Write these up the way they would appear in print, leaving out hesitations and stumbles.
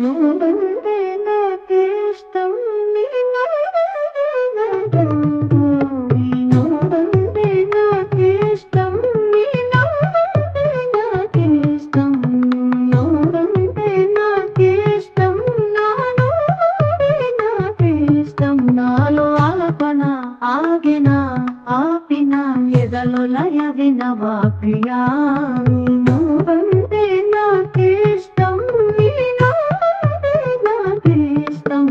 నువ్వంటే నాకిష్టం నువ్వంటే నాకిష్టం నాకిష్టం నువ్వంటే నాకిష్టం నాకిష్టం నాలో ఆలపన ఆగిన ఆపిన ఎదలో లయ వినవా ప్రియా నువ్వంటే నాకిష్టం నాకిష్టం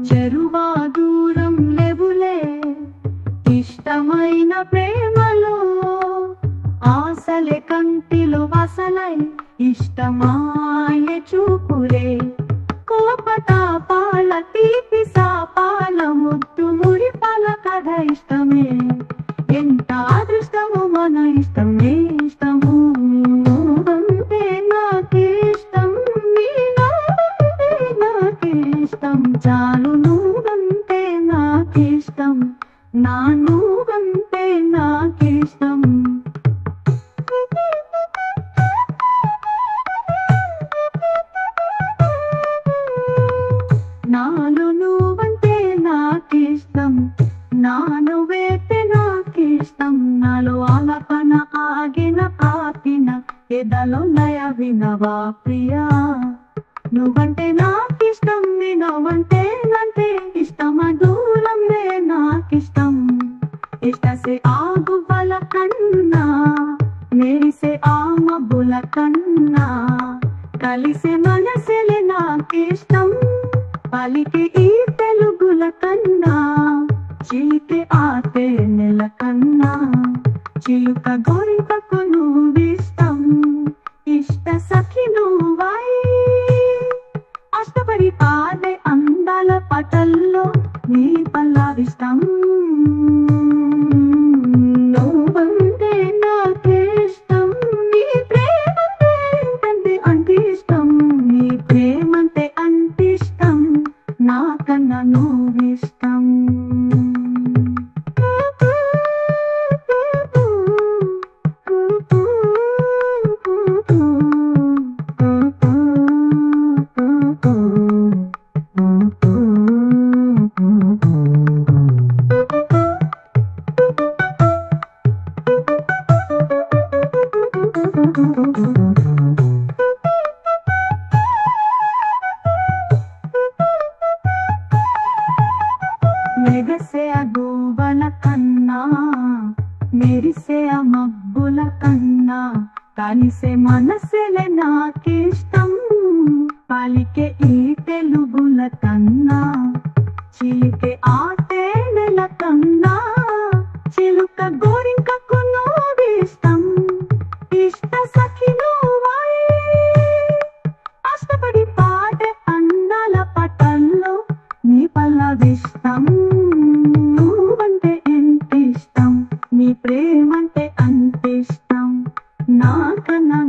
చెరువా దూరం లేవులే ఇష్టమైన ప్రేమలో ఆశలే కంటిలో వసలై ఇష్టమాయ చూపులే కోపతాపాల తీపి సాపాల ముద్దు మురిపాల కథ ఇష్టమే ఎంత అదృష్టము మన ఇష్టమే ఇష్టము నువ్వంటే నాకిష్టం నాకిష్టం చాలు నువ్వంటే నాకిష్టం నా నువ్వంటే నాకిష్టం నాలో నువ్వంటే నాకిష్టం నా నువ్వైతే నాకిష్టం నాలో ఆలపన ఆగిన ఆపిన ఎదలో లయ వినవా ప్రియా నువ్వంటే నాకిష్టం నువ్వంటే నంటే ఇష్టమ దూరమే నాకిష్టం ఇష్టసే ఆగుబల కన్నా మెరిసే ఆమబుల కన్నా కలిసే మనసులే నాకిష్టం పలికే ఈ తెలుగుల కన్నా చిలికే ఆటే నెల కన్నా చిలుక గొంతకు నువ్విష్టం ఇష్ట సఖి నువ్వై అష్టపడి పాడే అందాల పటల్లో నీ పల్లవిష్టం నువ్వంటే నాకిష్టం నీ ప్రేమంటే అంటిష్టం నీ ప్రేమంటే అంటిష్టం నాకన్నా నువ్విష్టం మెరిసే ఆ గోవల కన్నా మెరిసే ఆ మబ్బుల కన్నా కలిసే మనసులే నాకిష్టం పలికే ఈ తెలుగుల కన్నా చిలికే ఆటే నెల కన్నా చిలుక గోరింకకు నువ్విష్టం ఇష్ట సఖి నువ్వై అష్టపడి పాడే అందాల పటల్లో నీ పల్లవిష్టం నువ్వంటే ఎంత ఇష్టం నీ ప్రేమంటే అంత ఇష్టం నాకన్నా